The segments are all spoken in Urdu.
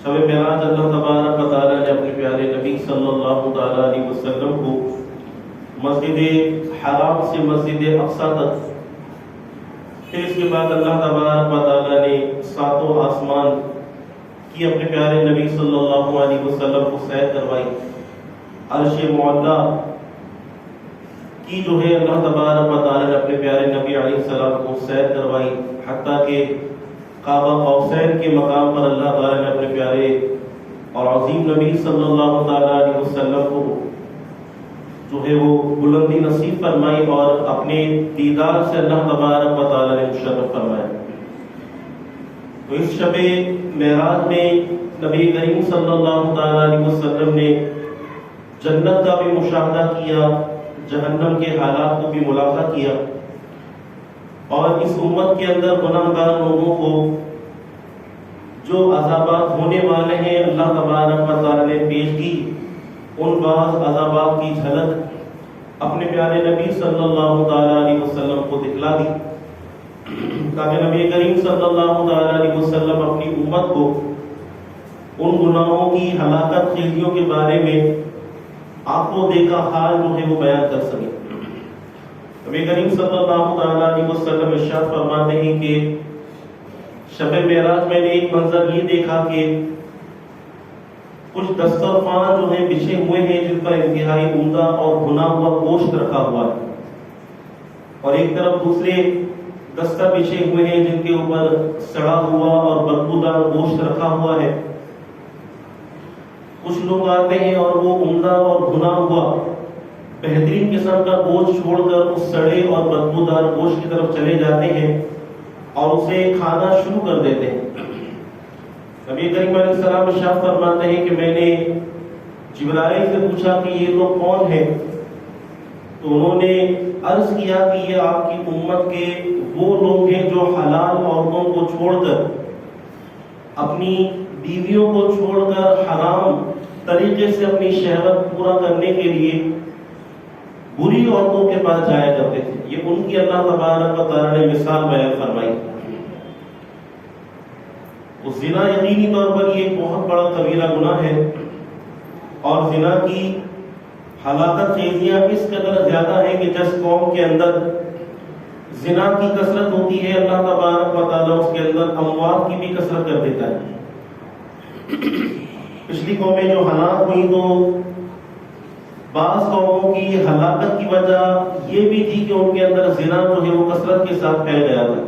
شب معراج اللہ تبارک و تعالیٰ نے اپنے پیارے نبی صلی اللہ تعالیٰ علیہ وسلم کو مسجد حرام سے مسجد اقصی تک، پھر اس کے بعد اللہ تبارک و تعالیٰ نے ساتوں آسمان کی اپنے پیارے نبی صلی اللہ علیہ وسلم کو سیر کروائی. عرش معلیٰ کی جو ہے اللہ تبارک و تعالیٰ نے اپنے پیارے نبی علیہ السلام کو سیر کروائی، حتیٰ کہ کعبہ قوسین کے مقام پر اللہ تعالیٰ نے اپنے پیارے اور عظیم نبی صلی اللہ تعالیٰ علیہ وسلم کو جو ہے وہ بلندی نصیب فرمائی اور اپنے دیدار سے اللہ تبارک و تعالیٰ نے مشرف فرمایا. تو اس شب معراج میں نبی کریم صلی اللہ تعالیٰ علیہ وسلم نے جنت کا بھی مشاہدہ کیا، جہنم کے حالات کو بھی ملاحظہ کیا، اور اس امت کے اندر گناہ گار لوگوں کو جو عذابات ہونے والے ہیں اللہ تبارک و تعالیٰ نے پیش کی، ان بعض عذابات کی جھلک اپنے پیارے نبی صلی اللہ تعالیٰ علیہ وسلم کو دکھلا دی، تاکہ نبی کریم صلی اللہ تعالیٰ علیہ وسلم اپنی امت کو ان گناہوں کی ہلاکت خیزیوں کے بارے میں آنکھوں دیکھا حال جو ہے وہ بیان کر سکے. نبی کریم صلی اللہ تعالیٰ علیہ وسلم ارشاد فرماتے ہیں کہ شب معراج میں نے ایک منظر یہ دیکھا کہ کچھ دسترخوان جو ہیں بچھے ہوئے ہیں جن پر انتہائی عمدہ اور بھنا ہوا گوشت رکھا ہوا ہے، اور ایک طرف دوسرے دستر بچھے ہوئے ہیں جن کے اوپر سڑا ہوا اور بدبودار گوشت رکھا ہوا ہے. کچھ لوگ آتے ہیں اور وہ عمدہ اور بھنا ہوا بہترین قسم کا گوشت چھوڑ کر اس سڑے اور بدبودار گوشت کی طرف چلے جاتے ہیں اور اسے کھانا شروع کر دیتے ہیں. نبی کریم علیہ السلام ارشاد فرماتے ہیں کہ میں نے جبرائیل سے پوچھا کہ یہ لوگ کون ہیں، تو انہوں نے عرض کیا کہ یہ آپ کی امت کے وہ لوگ ہیں جو حلال عورتوں کو چھوڑ کر، اپنی بیویوں کو چھوڑ کر حرام طریقے سے اپنی شہوت پورا کرنے کے لیے بری عورتوں کے پاس جایا کرتے تھے. یہ ان کی اللہ تبارک و تعالیٰ نے مثال بیان فرمائی. زنا یقینی طور پر یہ ایک بہت بڑا کبیرہ گناہ ہے، اور زنا کی ہلاکت خیزیاں اس قدر زیادہ ہیں کہ جس قوم کے اندر زنا کی کثرت ہوتی ہے اللہ تبارک و تعالیٰ اس کے اندر اموات کی بھی کثرت کر دیتا ہے. پچھلی قومیں جو ہلاک ہوئی تو بعض قوموں کی ہلاکت کی وجہ یہ بھی تھی کہ ان کے اندر زنا جو ہے وہ کثرت کے ساتھ پھیل گیا تھا.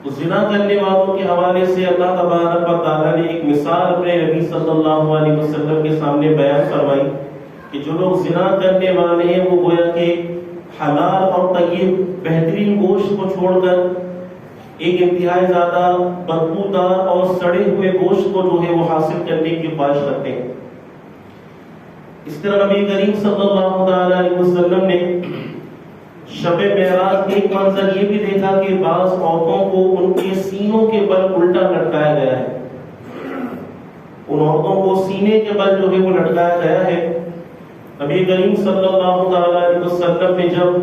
تو زنا کرنے والوں کے حوالے سے اللہ تبارک و تعالیٰ نے ایک مثال اپنے نبی صلی اللہ علیہ وسلم کے سامنے بیان فرمائی کہ جو لوگ زنا کرنے والے ہیں وہ گویا کہ حلال اور طیب بہترین گوشت کو چھوڑ کر ایک انتہائی زیادہ بدبودار اور سڑے ہوئے گوشت کو جو ہے وہ حاصل کرنے کی خواہش رکھتے ہیں. اس طرح نبی کریم صلی اللہ تعالیٰ علیہ وسلم نے شب معراج ایک منظر یہ بھی دیکھا کہ بعض عورتوں کو ان کے سینوں کے بل الٹا لٹکایا گیا ہے. ان عورتوں کو سینے کے بل جو ہے وہ لٹکایا گیا ہے. نبی کریم صلی اللہ تعالیٰ علیہ وسلم نے جب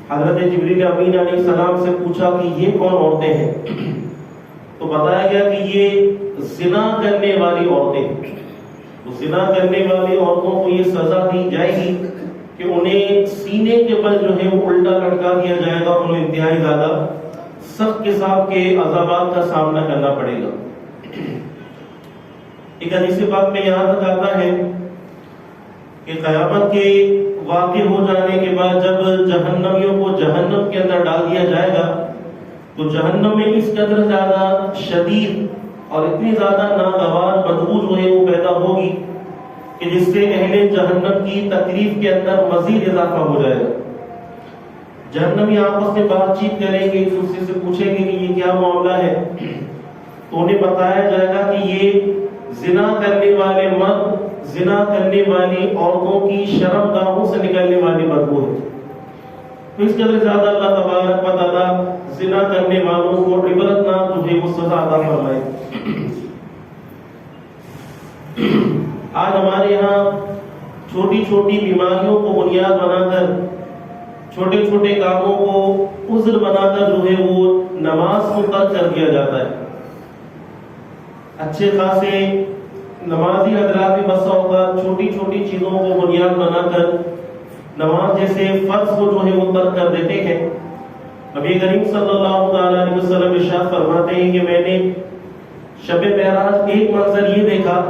حضرت جبریل امین علیہ السلام سے پوچھا کہ یہ کون عورتیں ہیں، تو بتایا گیا کہ یہ زنا کرنے والی عورتیں ہیں. تو زنا کرنے والی عورتوں کو یہ سزا دی جائے گی کہ انہیں سینے کے بل جو ہے وہ الٹا لٹکا دیا جائے گا، انہیں انتہائی زیادہ سخت قسم کے عذابات کا سامنا کرنا پڑے گا. ایک حدیث پاک میں یہاں تک آتا ہے کہ قیامت کے واقع ہو جانے کے بعد جب جہنمیوں کو جہنم کے اندر ڈال دیا جائے گا تو جہنم میں اس قدر زیادہ شدید اور اتنی زیادہ ناگوار بدبو جو ہے وہ پیدا ہوگی کہ جس سے اہل جہنم کی تکلیف کے اندر مزید اضافہ ہو جائے گا. جہنمی آپس میں بات چیت کریں گے، ایک دوسرے سے پوچھیں گے کہ یہ کیا معاملہ ہے، تو انہیں بتایا جائے گا کہ یہ زنا کرنے والے مرد زنا کرنے والی عورتوں کی شرم گاہوں سے نکلنے والی بدبو ہے. تو اس قدر زیادہ اللہ تبارک و تعالیٰ زنا کرنے والوں کو عبرتناک جو ہے وہ سزا عطا فرمائے. آج ہمارے یہاں چھوٹی چھوٹی بیماریوں کو بنیاد بنا کر، چھوٹے چھوٹے کاموں کو عذر بنا کر جو ہے وہ نماز کو ترک کر دیا جاتا ہے. اچھے خاصے نمازی حضرات بھی بسا اوقات چھوٹی چھوٹی چیزوں کو بنیاد بنا کر نماز جیسے فرض کو جو ہے وہ ترک کر دیتے ہیں۔ نبی کریم صلی اللہ تعالی علیہ وسلم ارشاد فرماتے ہیں کہ میں نے شب معراج ایک منظر یہ دیکھا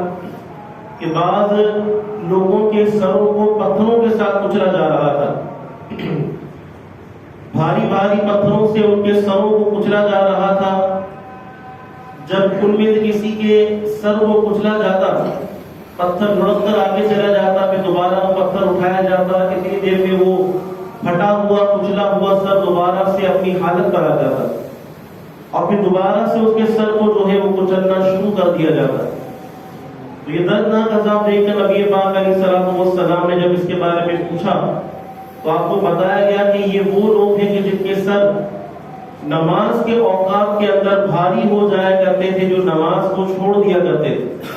کہ بعض لوگوں کے سروں کو پتھروں کے ساتھ کچلا جا رہا تھا، بھاری بھاری پتھروں سے ان کے سروں کو کچلا جا رہا تھا۔ جب ان میں سے کسی کے سر کو کچلا جاتا، پتھر لڑک کر آگے چلا جاتا، پھر دوبارہ وہ پتھر اٹھایا جاتا، اتنی دیر میں وہ پھٹا ہوا کچلا ہوا سر دوبارہ سے اپنی حالت پر آ جاتا، اور پھر دوبارہ سے اس کے سر کو جو ہے وہ کچلنا شروع کر دیا جاتا۔ تو یہ دردناک عذاب دیکھ کر نبی پاک علیہ الصلوۃ والسلام نے جب اس کے بارے میں پوچھا تو آپ کو بتایا گیا کہ یہ وہ لوگ ہیں کہ جن کے سر نماز کے اوقات کے اندر بھاری ہو جایا کرتے تھے، جو نماز کو چھوڑ دیا کرتے تھے۔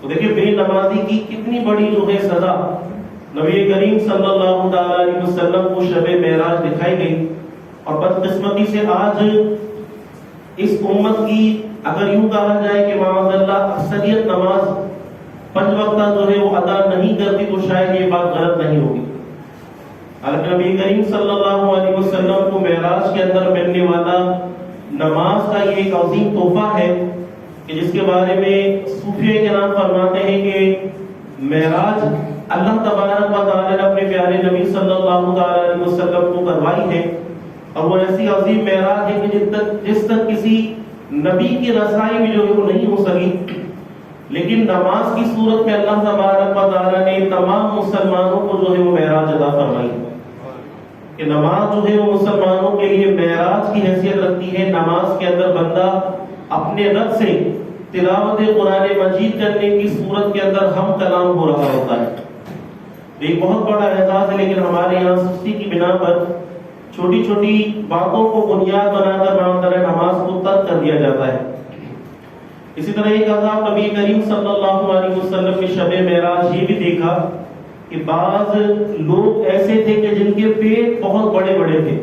تو دیکھیں بے نمازی کی کتنی بڑی جو ہے سزا نبی کریم صلی اللہ تعالی علیہ وسلم کو شب معراج دکھائی گئی۔ اور بدقسمتی سے آج اس امت کی اگر یوں کہا جائے کہ معاذ اللہ اکثریت نماز 5 وقتہ جو ہے وہ ادا نہیں کرتی، تو شاید یہ بات غلط نہیں ہوگی۔ حالانکہ نبی کریم صلی اللہ علیہ وسلم کو معراج کے اندر ملنے والا نماز کا یہ ایک عظیم تحفہ ہے کہ جس کے بارے میں صوفیہ کرام فرماتے ہیں کہ معراج اللہ تبارک و تعالی نے اپنے پیارے نبی صلی اللہ تعالی علیہ وسلم کو کروائی ہے، اور وہ ایسی عظیم معراج ہے کہ جس تک کسی نبی کی رسائی بھی جو ہے وہ نہیں ہو سکی، لیکن نماز کی صورت میں اللہ تبارک و تعالی نے تمام مسلمانوں کو جو ہے وہ معراج عطا فرمائی کہ نماز جو ہے وہ مسلمانوں کے لیے معراج کی حیثیت رکھتی ہے۔ نماز کے اندر بندہ اپنے رب سے تلاوت قرآن مجید کرنے کی صورت کے اندر ہم کلام ہو رہا ہوتا ہے۔ ایک بہت بڑا اعزاز ہے، لیکن ہمارے یہاں سستی کی بنا پر چھوٹی چھوٹی باتوں کو بنیاد بنا کر معاملہ نماز کو ترک کر دیا جاتا ہے۔ اسی طرح ایک عذاب نبی کریم صلی اللہ علیہ وسلم کی شب معراج یہ بھی دیکھا کہ بعض لوگ ایسے تھے کہ جن کے پیٹ بہت بڑے بڑے تھے،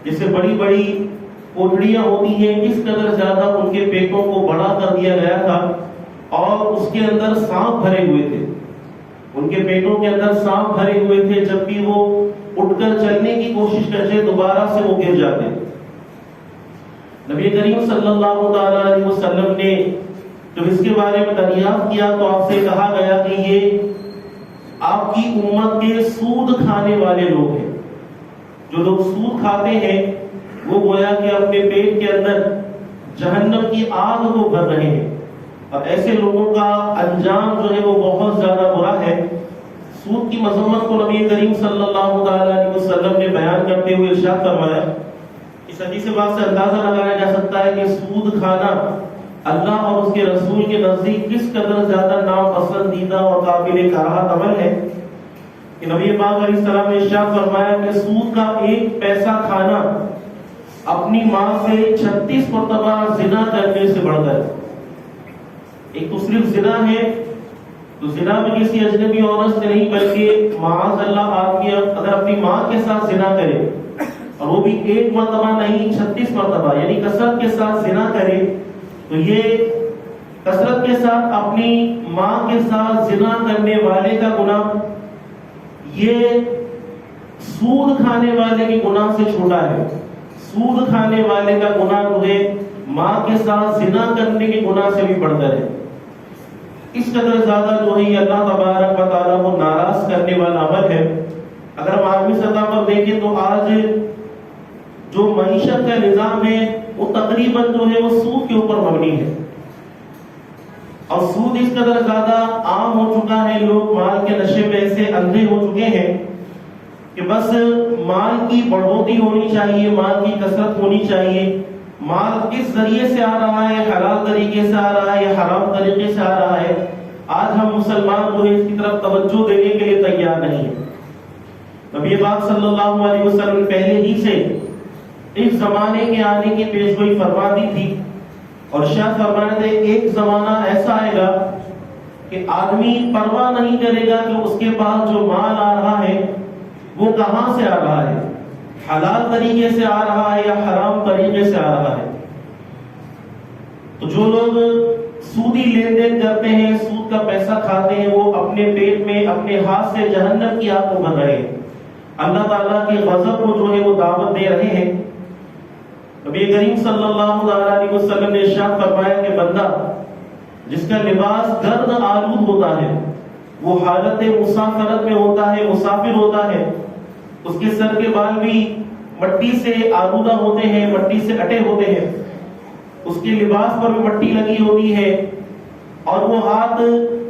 جس سے بڑی بڑی کوٹڑیاں ہوتی ہیں، اس قدر زیادہ ان کے پیٹوں کو بڑا کر دیا گیا تھا، اور اس کے اندر سانپ بھرے ہوئے تھے۔ ان کے پیٹوں کے اندر سانپ بھرے ہوئے تھے، جب بھی وہ اٹھ کر چلنے کی کوشش کرتے دوبارہ سے وہ گر جاتے۔ نبی کریم صلی اللہ تعالی علیہ وسلم نے جب اس کے بارے میں دریافت کیا تو آپ سے کہا گیا کہ یہ آپ کی امت کے سود کھانے والے لوگ ہیں۔ جو لوگ سود کھاتے ہیں وہ گویا کہ اپنے پیٹ کے اندر جہنم کی آگ کو بھر رہے ہیں، اور ایسے لوگوں کا انجام جو ہے وہ بہت زیادہ برا ہے۔ سود کی مذمت کو نبی کریم صلی اللہ تعالی علیہ وسلم نے بیان کرتے ہوئے ارشاد فرمایا۔ اس حدیث بات سے اندازہ لگایا جا سکتا ہے کہ سود کھانا اللہ اور اس کے رسول کے نزدیک کس قدر زیادہ ناپسندیدہ اور قابل کراہت عمل ہے کہ نبی پاک علیہ السلام نے ارشاد فرمایا کہ سود کا 1 پیسہ کھانا اپنی ماں سے 36 مرتبہ زنا کرنے سے بڑھ کر، ایک تو صرف زنا ہے، تو زنا میں کسی اجنبی عورت سے نہیں بلکہ معاذ اللہ آدمی اگر اپنی ماں کے ساتھ زنا کرے، اور وہ بھی 1 مرتبہ نہیں 36 مرتبہ، یعنی کثرت کے ساتھ زنا کرے، تو یہ کثرت کے ساتھ اپنی ماں کے ساتھ زنا کرنے والے کا گناہ یہ سود کھانے والے کے گناہ سے چھوٹا ہے۔ سود کھانے والے کا گناہ جو ہے ماں کے ساتھ زنا کرنے کے گناہ سے بھی بڑھتر ہے۔ اس قدر زیادہ جو ہے یہ اللہ تبارک و تعالیٰ کو ناراض کرنے والا عمل ہے۔ اگر ہم عالمی سطح پر دیکھیں تو آج جو معیشت کا نظام ہے وہ تقریباً جو ہے وہ سود کے اوپر مبنی ہے، اور سود اس قدر زیادہ عام ہو چکا ہے، لوگ مال کے نشے میں ایسے اندھے ہو چکے ہیں کہ بس مال کی بڑھوتری ہونی چاہیے، مال کی کثرت ہونی چاہیے، مال کس ذریعے سے آ رہا ہے، حلال طریقے سے آ رہا ہے یا حرام طریقے سے آ رہا ہے، آج ہم مسلمان جو ہے اس کی طرف توجہ دینے کے لیے تیار نہیں ہیں۔ نبی پاک صلی اللہ علیہ وسلم پہلے ہی سے اس زمانے کے آنے کی پیشگوئی فرما دی تھی، اور شاید فرماتے تھے ایک زمانہ ایسا آئے گا کہ آدمی پرواہ نہیں کرے گا کہ اس کے پاس جو مال آ رہا ہے وہ کہاں سے آ رہا ہے، حلال طریقے سے آ رہا ہے یا حرام طریقے سے آ رہا ہے۔ تو جو لوگ سودی لین دین کرتے ہیں، سود کا پیسہ کھاتے ہیں، وہ اپنے پیٹ میں اپنے ہاتھ سے جہنم کی آگ کو بھر رہے ہیں، اللہ تعالیٰ کے غضب کو جو ہے وہ دعوت دے رہے ہیں۔ نبی کریم صلی اللہ علیہ وسلم نے ارشاد فرمایا کہ بندہ جس کا لباس گرد آلود ہوتا ہے، وہ حالت مسافرت میں ہوتا ہے، مسافر ہوتا ہے، اس کے سر کے بال بھی مٹی سے آلودہ ہوتے ہیں، مٹی سے اٹے ہوتے ہیں، اس کے لباس پر بھی مٹی لگی ہوتی ہے، اور وہ ہاتھ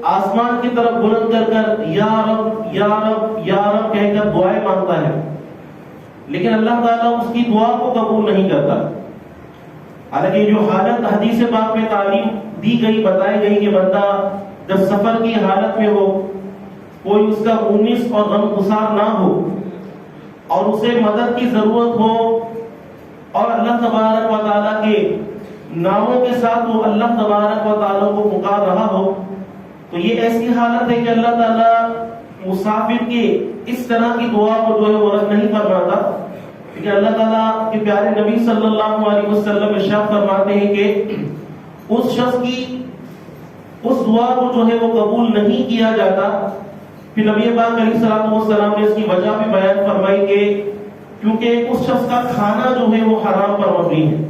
آسمان کی طرف بلند کر کر یا رب یا رب یا رب کہہ کر دعائیں مانگتا ہے، لیکن اللہ تعالیٰ اس کی دعا کو قبول نہیں کرتا۔ حالانکہ جو حالت حدیث پاک میں تعلیم دی گئی، بتائی گئی کہ بندہ جب سفر کی حالت میں ہو، کوئی اس کا مونس اور غمگسار نہ ہو، اور اسے مدد کی ضرورت ہو، اور اللہ تبارک و تعالیٰ کے ناموں کے ساتھ وہ اللہ تبارک و تعالیٰ کو پکار رہا ہو، تو یہ ایسی حالت ہے کہ اللہ تعالیٰ مسافر کے اس طرح کی دعا کو جو ہے وہ رد نہیں فرماتا، کیونکہ اللہ تعالیٰ کے پیارے نبی صلی اللہ علیہ وسلم ارشاد فرماتے ہیں کہ اس شخص کی اس دعا کو جو ہے وہ قبول نہیں کیا جاتا۔ پھر نبی پاک علیہ الصلوۃ والسلام نے اس کی وجہ بھی بیان فرمائی کہ کیونکہ اس شخص کا کھانا جو ہے وہ حرام پر مبنی ہے،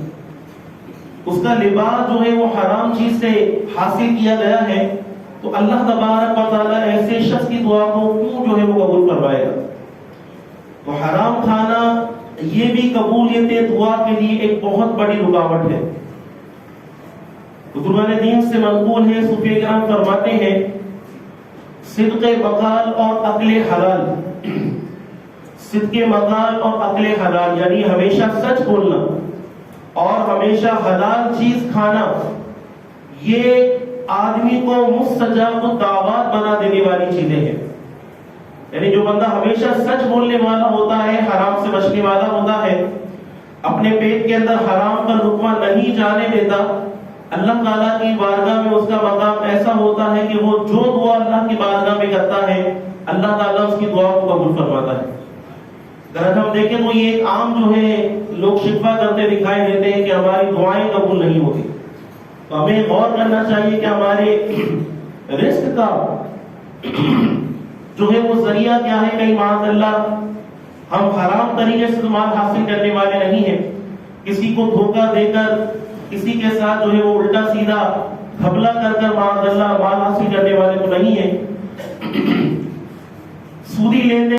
اس کا لباس جو ہے وہ حرام چیز سے حاصل کیا گیا ہے، تو اللہ تبارک و تعالیٰ ایسے شخص کی دعا کو کیوں جو ہے وہ قبول فرمائے گا؟ تو حرام کھانا یہ بھی قبولیت دعا کے لیے ایک بہت بڑی رکاوٹ ہے۔ بزرگان دین سے منقول ہے، صوفیہ کرام فرماتے ہیں صدق مقال اور عقل حلال، صدق مقال اور عقل حلال یعنی ہمیشہ سچ بولنا اور ہمیشہ حلال چیز کھانا، یہ آدمی کو مستجاب الدعوات بنا دینے والی چیزیں ہیں۔ یعنی جو بندہ ہمیشہ سچ بولنے والا ہوتا ہے، حرام سے بچنے والا ہوتا ہے، اپنے پیٹ کے اندر حرام کا لقمہ نہیں جانے دیتا، اللہ تعالیٰ کی بارگاہ میں اس کا مقام ایسا ہوتا ہے کہ وہ جو دعا اللہ کی بارگاہ میں کرتا ہے، اللہ تعالیٰ اس کی دعا کو قبول فرماتا ہے۔ اگر ہم دیکھیں تو یہ ایک عام جو ہے لوگ شکوہ کرتے دکھائی دیتے ہیں کہ ہماری دعائیں قبول نہیں ہوتی، تو ہمیں غور کرنا چاہیے کہ ہمارے رزق کا جو ہے وہ ذریعہ کیا ہے۔ کہیں معاذ اللہ ہم حرام طریقے سے مال حاصل کرنے والے نہیں ہیں، کسی کو دھوکہ دے کر، کسی کے ساتھ جو ہے وہ الٹا سیدھا گھپلا کر کر معاذ اللہ مال حاصل کرنے والے تو نہیں ہیں۔ سودی لین دین